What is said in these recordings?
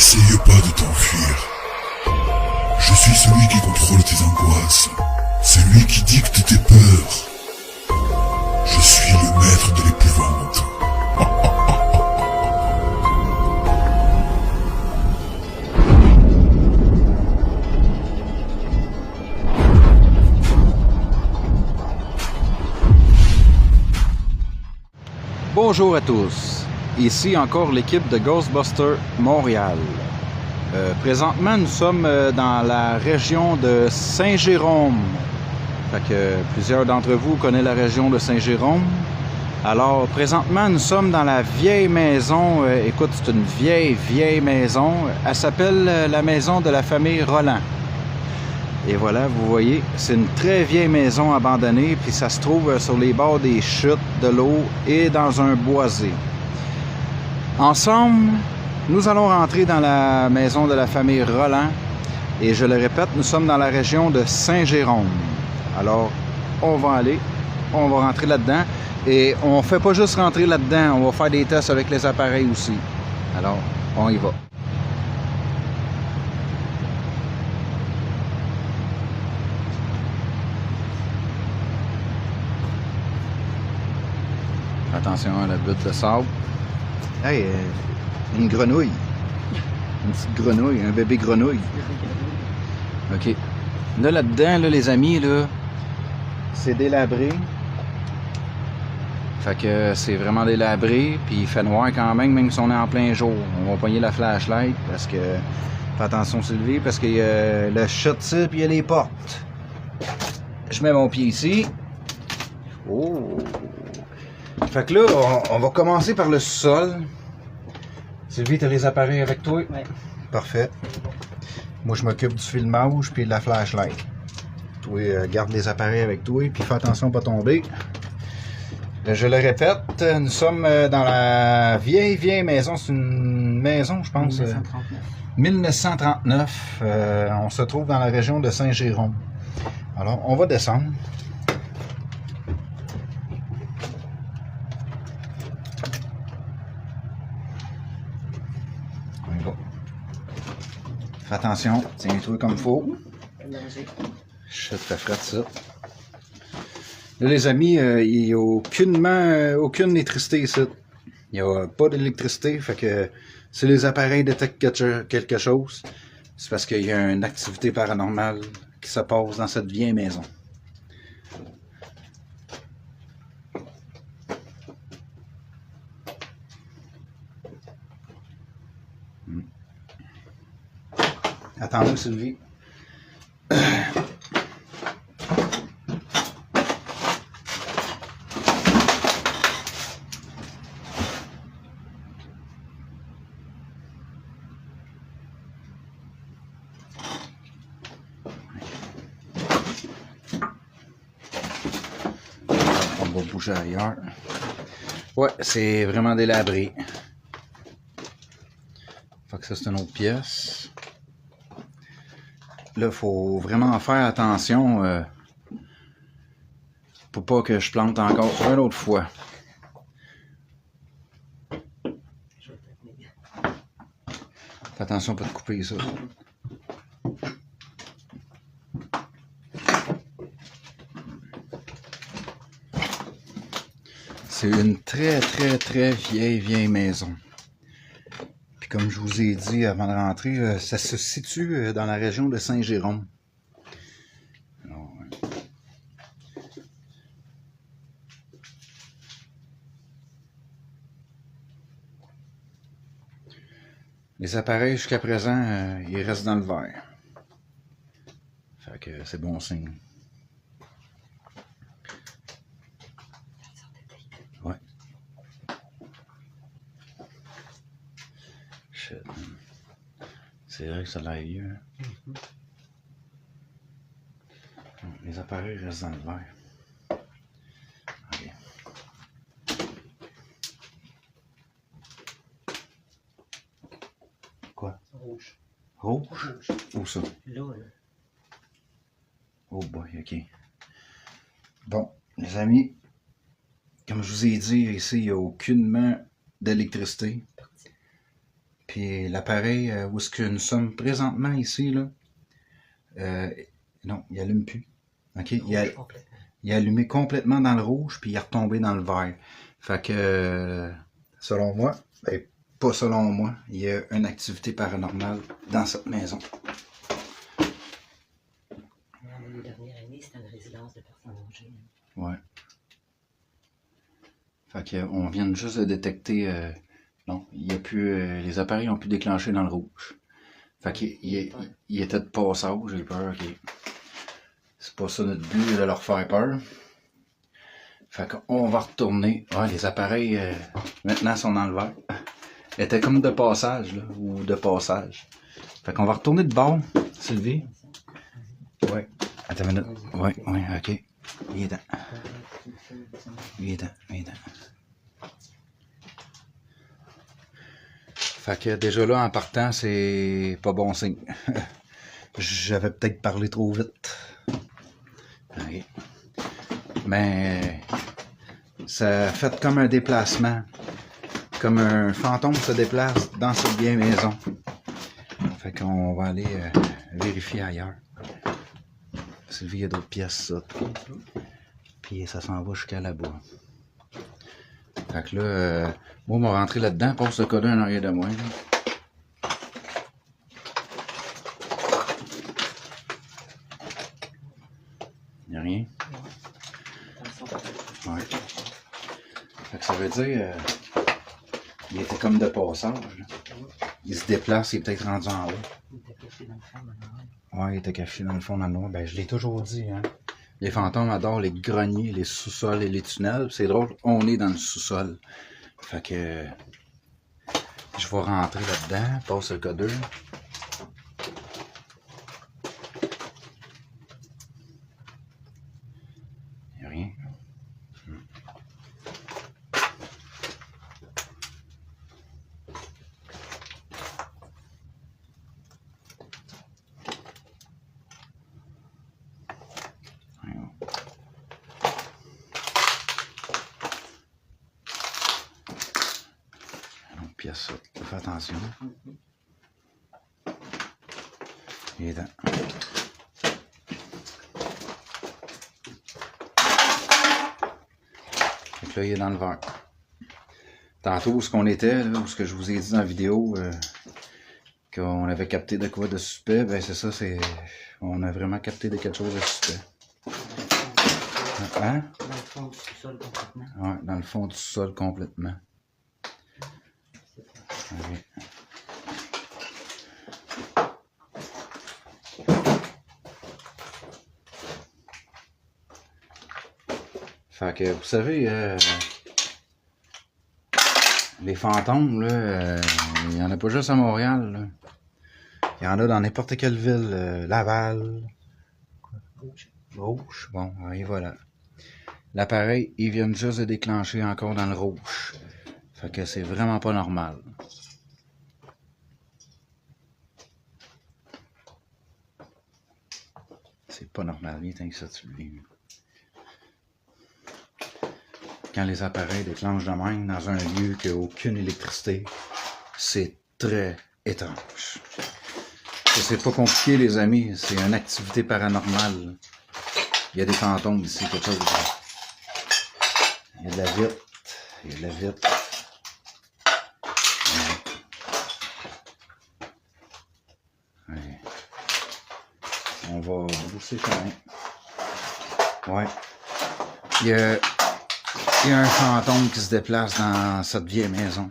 N'essaye pas de t'enfuir. Je suis celui qui contrôle tes angoisses, celui qui dicte tes peurs. Je suis le maître de l'épouvante. Bonjour à tous, ici encore l'équipe de Ghostbusters Montréal. Présentement, nous sommes dans la région de Saint-Jérôme. Fait que plusieurs d'entre vous connaissent la région de Saint-Jérôme. Alors, présentement, nous sommes dans la vieille maison. Écoute, c'est une vieille maison. Elle s'appelle la maison de la famille Roland. Et voilà, vous voyez, c'est une très vieille maison abandonnée, puis ça se trouve sur les bords des chutes de l'eau et dans un boisé. Ensemble, nous allons rentrer dans la maison de la famille Roland. Et je le répète, nous sommes dans la région de Saint-Jérôme. Alors, on va rentrer là-dedans. Et on ne fait pas juste rentrer là-dedans, on va faire des tests avec les appareils aussi. Alors, on y va. Attention à la butte de sable. Hey, une grenouille. Une petite grenouille, un bébé grenouille. OK. Là-dedans, là, les amis, là, c'est délabré. Fait que c'est vraiment délabré. Puis il fait noir quand même si on est en plein jour. On va pogner la flashlight parce que... Fais attention, Sylvie, parce qu'il y a le shot-tip puis il y a les portes. Je mets mon pied ici. Oh! Fait que là, on va commencer par le sol. Sylvie, t'as les appareils avec toi? Oui. Parfait. Moi, je m'occupe du filmage puis de la flashlight. Toi, garde les appareils avec toi puis fais attention à pas tomber. Je le répète, nous sommes dans la vieille maison. C'est une maison, je pense. 1939. On se trouve dans la région de Saint-Jérôme. Alors, on va descendre. Fais attention, tiens-toi comme il faut. Je te ferai ça. Là, les amis, il n'y a aucune électricité ici. Il n'y a pas d'électricité, fait que si les appareils détectent quelque chose, c'est parce qu'il y a une activité paranormale qui se passe dans cette vieille maison. Attends-moi, Sylvie. On va bouger ailleurs. Ouais, c'est vraiment délabré. Fait que ça, c'est une autre pièce. Là, il faut vraiment faire attention pour pas que je plante encore une autre fois. Fais attention pas de couper ça. C'est une très vieille maison. Comme je vous ai dit avant de rentrer, ça se situe dans la région de Saint-Jérôme. Alors, les appareils jusqu'à présent, ils restent dans le verre. Fait que c'est bon signe. Ouais. C'est vrai que ça a l'air vieux. Les appareils restent dans le verre. Okay. Quoi? Rouge. Rouge? Où ça? Là. Oh boy, ok. Bon, les amis, comme je vous ai dit, ici, il n'y a aucunement d'électricité. Puis l'appareil où est-ce que nous sommes présentement ici, là, non, il allume plus. OK? Il est allumé complètement dans le rouge, puis il est retombé dans le vert. Fait que, selon moi, ben, pas selon moi, il y a une activité paranormale dans cette maison. La dernière année, c'était une résidence de personnes âgées. Ouais. Fait que, on vient juste de détecter... non, il y a plus... les appareils ont pu déclencher dans le rouge. Fait qu'il était de passage, j'ai peur. Okay. C'est pas ça notre but, de leur faire peur. Fait qu'on va retourner. Ouais, les appareils, maintenant, sont dans le vert. Ils étaient comme de passage, là, ou de passage. Fait qu'on va retourner de bord, Sylvie. Ouais. Attends une minute. Ouais, ok. Il est dedans. Il est dedans. Fait que déjà là, en partant, c'est pas bon signe. J'avais peut-être parlé trop vite. Okay. Mais ça a fait comme un déplacement. Comme un fantôme se déplace dans cette vieille maison. Fait qu'on va aller vérifier ailleurs. Sylvie, il y a d'autres pièces, ça. Puis ça s'en va jusqu'à là-bas. Fait que là, moi, on va rentrer là-dedans, passe le code en arrière de moi. Là. Il n'y a rien. Ouais. Fait que ça veut dire, il était comme de passage. Là. Il se déplace, il est peut-être rendu en haut. Il était caché dans le fond, ouais, il était caché dans le fond, dans le noir. Ben, je l'ai toujours dit, hein. Les fantômes adorent les greniers, les sous-sols et les tunnels. C'est drôle, on est dans le sous-sol. Fait que je vais rentrer là-dedans, passe le codeur. Il n'y a rien. Pièce, fais attention. Il est dedans. Donc là, il est dans le verre. Tantôt, où ce qu'on était, là, où ce que je vous ai dit dans la vidéo, qu'on avait capté de quoi de suspect, ben c'est ça, c'est. On a vraiment capté de quelque chose de suspect. Hein? Dans le fond du sous-sol complètement. Ouais, dans le fond du sol complètement. Okay. Fait que, vous savez, les fantômes, là, il n'y en a pas juste à Montréal. Là. Il y en a dans n'importe quelle ville. Laval. Rouge. Bon, et voilà. L'appareil, ils viennent juste de déclencher encore dans le rouge. Fait que c'est vraiment pas normal. C'est pas normal, viens que ça tu lui. Quand les appareils déclenchent de même dans un lieu qui n'a aucune électricité, c'est très étrange. C'est pas compliqué les amis, c'est une activité paranormale. Il y a des fantômes ici, quelque chose. Il y a de la vitre, il y a de la vitre. On va boucher quand même. Ouais. Il y a un fantôme qui se déplace dans cette vieille maison.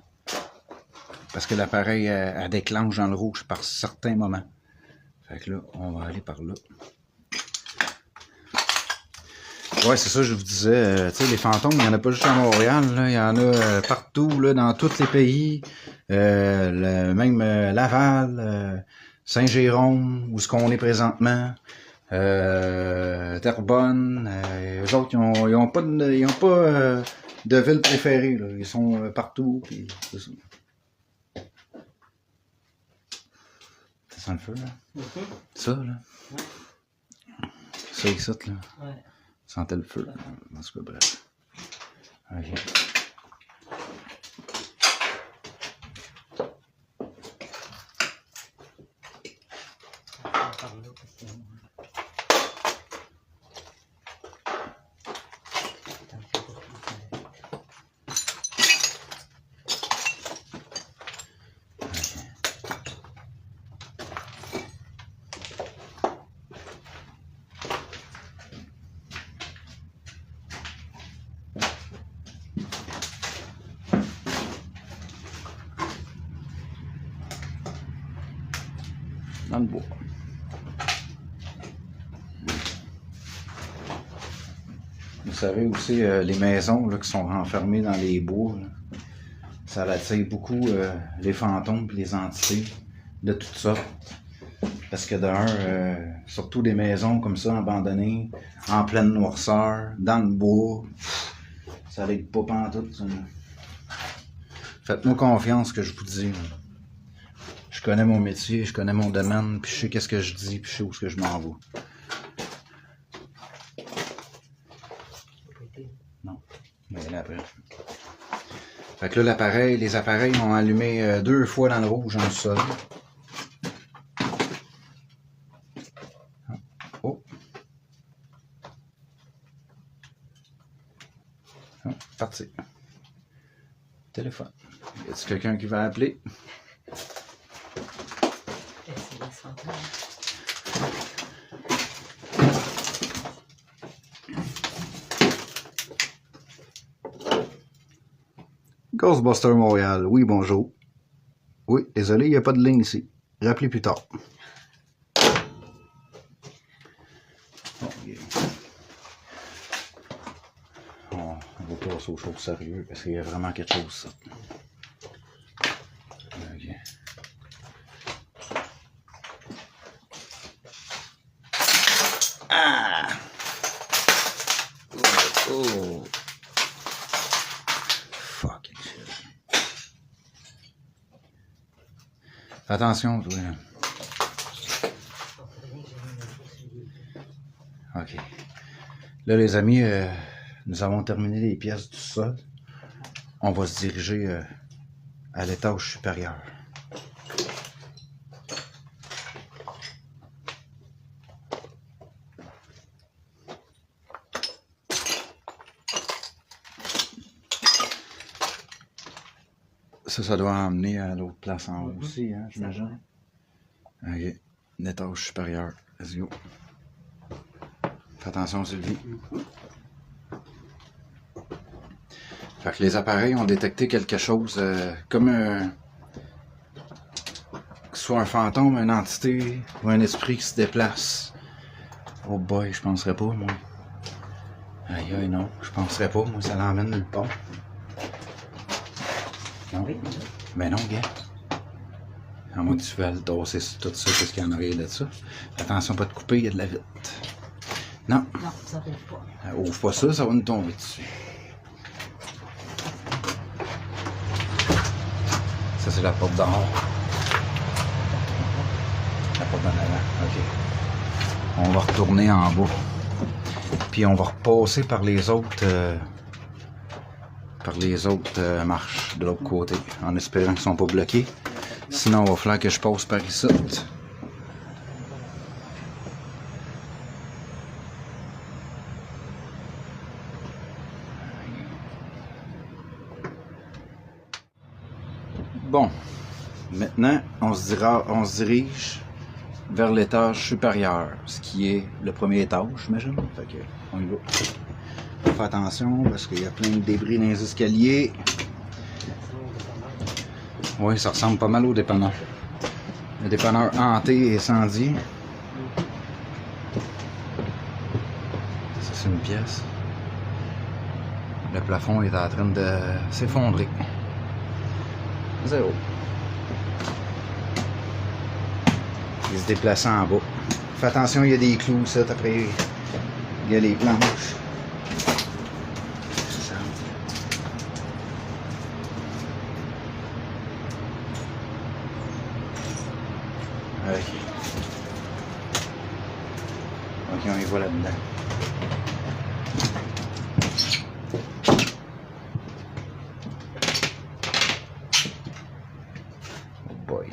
Parce que l'appareil elle déclenche dans le rouge par certains moments. Fait que là, on va aller par là. Ouais, c'est ça, je vous disais. Tu sais, les fantômes, il n'y en a pas juste à Montréal. Là, il y en a partout, là, dans tous les pays. Même Laval. Saint-Jérôme, où est-ce qu'on est présentement, Terrebonne, eux autres, ils ont pas de ville préférée, là. Ils sont partout, puis c'est ça. Ça sent le feu, là? Ça, là? Ouais. Ça, ici, là? Ouais. Sentait le feu, là. En tout cas, bref. Ok. par là parce que. Dans le bois. Vous savez aussi, les maisons là, qui sont renfermées dans les bois, là, ça attire beaucoup les fantômes et les entités de toutes sortes. Parce que surtout des maisons comme ça, abandonnées, en pleine noirceur, dans le bois, ça l'aide pas pantoute. Ça. Faites-moi confiance que je vous dis. Là. Je connais mon métier, je connais mon domaine, puis je sais qu'est-ce que je dis, puis je sais où est-ce que je m'en vais. Non, mais là après. Fait que là, les appareils ont allumé 2 fois dans le rouge en sol. Oh. Oh, parti. Téléphone. Y a-t-il quelqu'un qui va appeler? Ghostbuster Montréal, oui, bonjour. Oui, désolé, il n'y a pas de ligne ici. Rappelez plus tard. On va passer aux choses sérieuses parce qu'il y a vraiment quelque chose, ça. Okay. Ah! Oh! Fucking shit. Attention, toi. Ok. Là, les amis, nous avons terminé les pièces du sol. On va se diriger à l'étage supérieur. Ça doit emmener à l'autre place en haut aussi, hein, j'imagine. Ok. L'étage supérieur. Let's go. Fais attention, Sylvie. Fait que les appareils ont détecté quelque chose comme que ce soit un fantôme, une entité ou un esprit qui se déplace. Oh boy, je penserais pas, moi. Aïe aïe, non, je penserais pas, moi, ça l'emmène nulle part. Non. Ben non, gars. À moins que tu veuilles tasser tout ça, qu'est-ce qu'il y en a rien de ça. Attention, pas de couper, il y a de la vitre. Non. Non, ça rouvre pas. Ouvre pas ça, ça va nous tomber dessus. Ça, c'est la porte d'en haut. La porte d'en avant, ok. On va retourner en bas. Puis on va repasser par les autres... marches de l'autre côté, en espérant qu'ils ne sont pas bloqués. Sinon, il va falloir que je passe par ici. Bon, maintenant, on se dirige vers l'étage supérieur, ce qui est le premier étage, j'imagine. Fait que, on y va. Fais attention parce qu'il y a plein de débris dans les escaliers. Oui, ça ressemble pas mal au dépanneur. Le dépanneur hanté et incendié. Ça, c'est une pièce. Le plafond est en train de s'effondrer. 0. Il se déplace en bas. Fais attention, il y a des clous, ça. Après, il y a les planches. Ok, on y va là-dedans. Oh boy.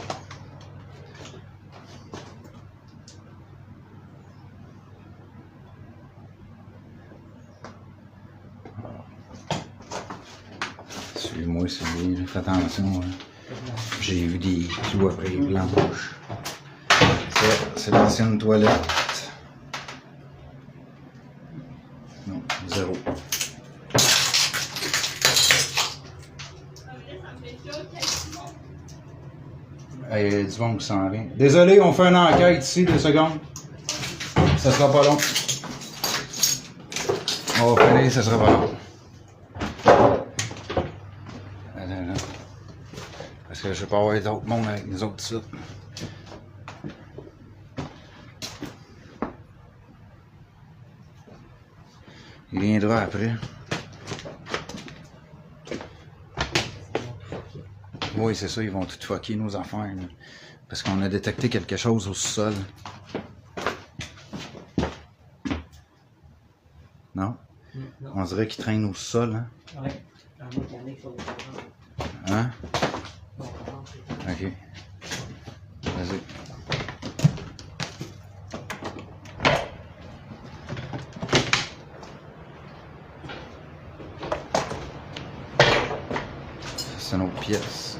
Oui, c'est lui, fais attention. J'ai vu des clous après les blanches. Ça, c'est l'ancienne toilette. Non, 0. Il y a du monde qui s'en vient. Désolé, on fait une enquête ici, 2 secondes. Ça sera pas long. On va finir, ça sera pas long. Parce que je vais pas avoir d'autres monde avec les autres sites. Il viendra après. Oui, c'est ça, ils vont tout fucker nos affaires. Là. Parce qu'on a détecté quelque chose au sol. Non? Non. On dirait qu'ils traînent au sol. Hein? Oui. En mécanique, sur les parents. Hein? Bon, comment c'est ça? Ok. Vas-y. C'est une autre pièce.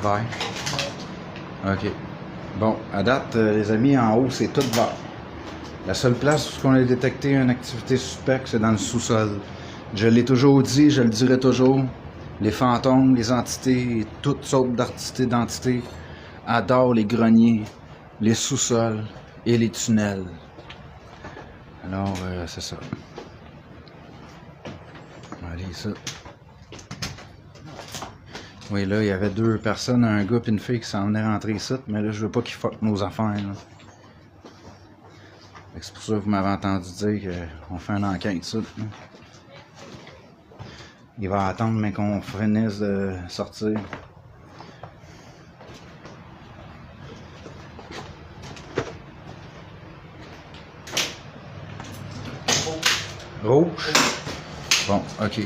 Vert. Ok. Bon, à date, les amis, en haut, c'est tout vert. La seule place où on a détecté une activité suspecte, c'est dans le sous-sol. Je l'ai toujours dit, je le dirai toujours. Les fantômes, les entités, et toutes sortes d'entités adorent les greniers, les sous-sols et les tunnels. Alors, c'est ça. Allez, ça. Oui, là, il y avait 2 personnes, un gars et une fille qui s'en venaient rentrer ici, mais là, je veux pas qu'ils fuckent nos affaires. Là. C'est pour ça que vous m'avez entendu dire qu'on fait une enquête ici. Là. Il va attendre, mais qu'on finisse de sortir. Rouge? Bon, ok.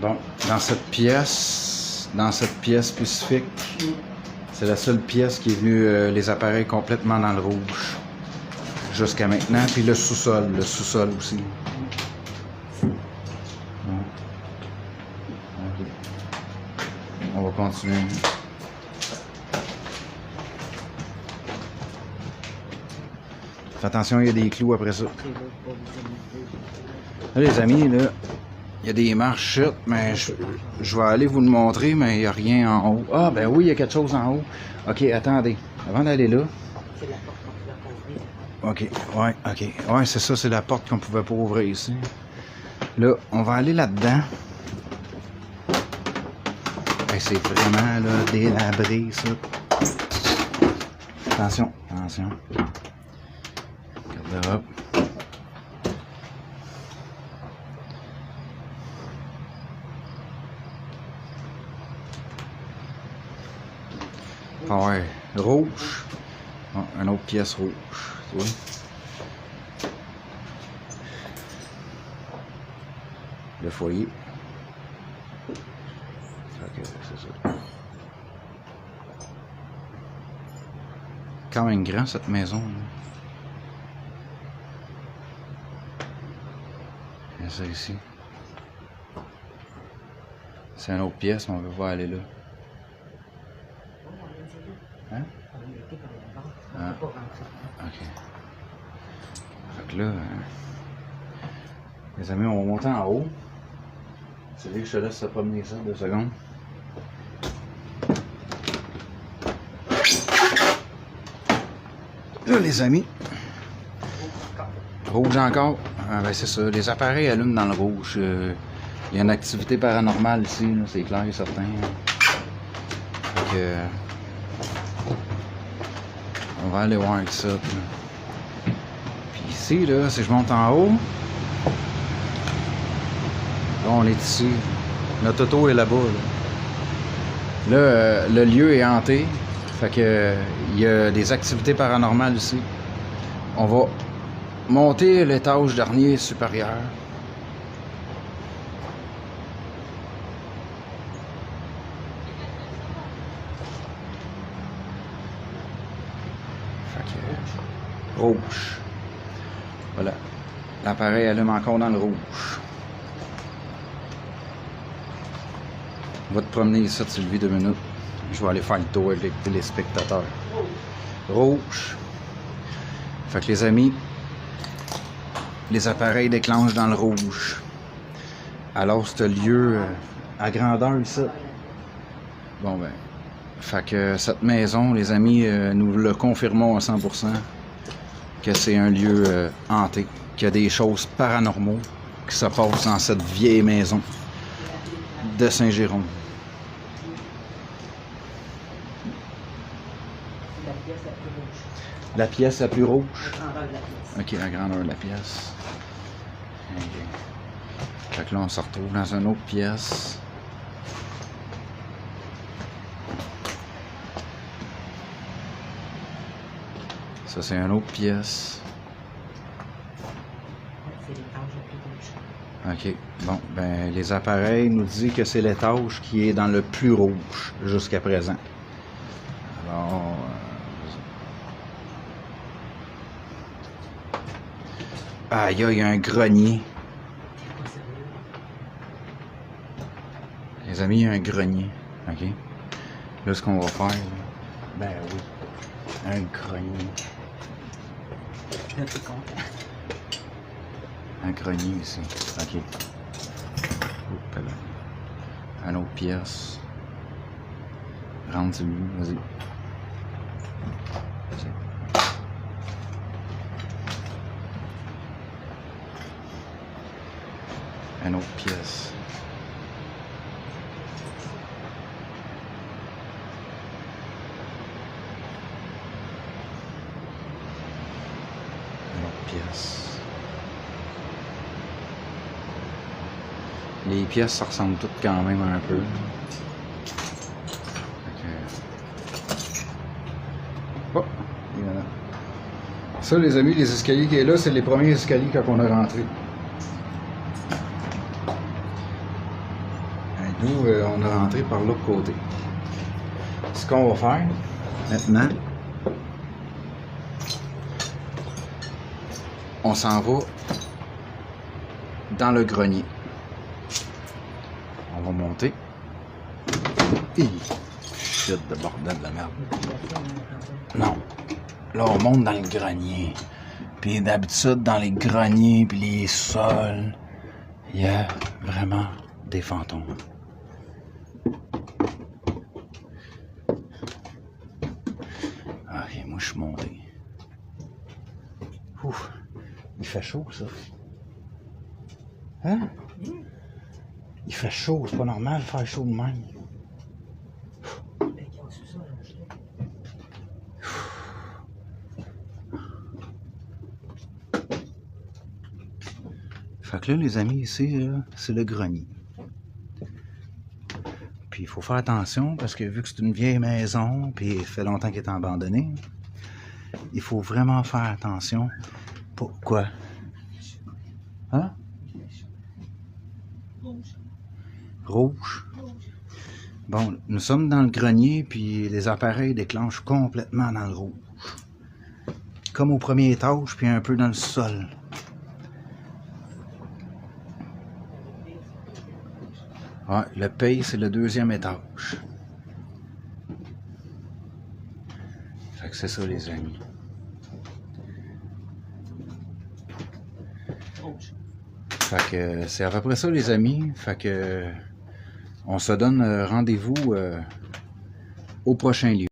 Bon, dans cette pièce spécifique, c'est la seule pièce qui est venue les appareils complètement dans le rouge. Jusqu'à maintenant, puis le sous-sol aussi. Okay. On va continuer. Fais attention, il y a des clous après ça. Là, les amis, là, il y a des marches shit, mais je vais aller vous le montrer, mais il n'y a rien en haut. Ah, ben oui, il y a quelque chose en haut. Ok, attendez. Avant d'aller là. C'est la porte qu'on pouvait pas ouvrir. Ok, ouais, ok. Ouais, c'est ça, c'est la porte qu'on pouvait pas ouvrir ici. Là, on va aller là-dedans. Hey, c'est vraiment, là, délabré, ça. Attention, attention. Garde-robe. Ah ouais, rouge. Oh, une autre pièce rouge. Tu vois? Le foyer. Ok, c'est ça. Quand même grand cette maison. Il y a ça ici. C'est une autre pièce, mais on va voir aller là. Hein? Ah. Ok. Fait que là, les amis, on va monter en haut. C'est vrai que je te laisse te promener ça 2 secondes. Là, les amis. Rouge encore. Ah, ben c'est ça. Les appareils allument dans le rouge. Il y a une activité paranormale ici, c'est clair et certain. Fait que, on va aller voir avec ça. Puis ici, là, si je monte en haut, là, on est ici. Notre auto est là-bas. Là, le lieu est hanté. Fait que, il y a des activités paranormales ici. On va monter l'étage dernier supérieur. rouge. Voilà. L'appareil allume encore dans le rouge. On va te promener ici, Sylvie, 2 minutes. Je vais aller faire le tour avec les téléspectateurs. Rouge. Fait que les amis, les appareils déclenchent dans le rouge. Alors, c'est lieu à grandeur ici. Bon ben, fait que cette maison, les amis, nous le confirmons à 100% que c'est un lieu hanté, qu'il y a des choses paranormaux qui se passent dans cette vieille maison de Saint-Jérôme. La pièce la plus rouge. La pièce la plus rouge? La grandeur de la pièce. Ok, la grandeur de la pièce. Ok. Fait que là, on se retrouve dans une autre pièce. Ça, c'est une autre pièce. C'est l'étage la plus rouge. Ok, bon, ben, les appareils nous disent que c'est l'étage qui est dans le plus rouge jusqu'à présent. Alors, aïe, il y a un grenier. T'es pas sérieux? Les amis, il y a un grenier. Ok. Là, ce qu'on va faire, là, ben oui, un grenier. Là, t'es content. Un grenier ici. Ok. Oups, là. Une autre pièce. Rentre celui, vas-y. Une autre pièce. Une autre pièce. Les pièces ça ressemblent toutes quand même un peu. Oh, il y en a. Ça, les amis, les escaliers qui est là, c'est les premiers escaliers quand on est rentré. Et nous, on est rentré par l'autre côté. Ce qu'on va faire maintenant, on s'en va dans le grenier. On va monter. Shit de bordel de merde. Non. Là, on monte dans le grenier. Puis d'habitude, dans les greniers puis les sols, il y a vraiment des fantômes. Ok, moi je suis monté. Ouf, il fait chaud ça. Hein? Il fait chaud, c'est pas normal de faire chaud de même. Fait que là, les amis, ici, c'est le grenier. Puis il faut faire attention parce que vu que c'est une vieille maison, puis il fait longtemps qu'elle est abandonnée, il faut vraiment faire attention. Pourquoi? Hein? Rouge. Bon, nous sommes dans le grenier, puis les appareils déclenchent complètement dans le rouge. Comme au premier étage, puis un peu dans le sol. Ouais, le pays, c'est le 2e étage. Fait que c'est ça, les amis. Fait que c'est à peu près ça, les amis. Fait que on se donne rendez-vous au prochain lieu.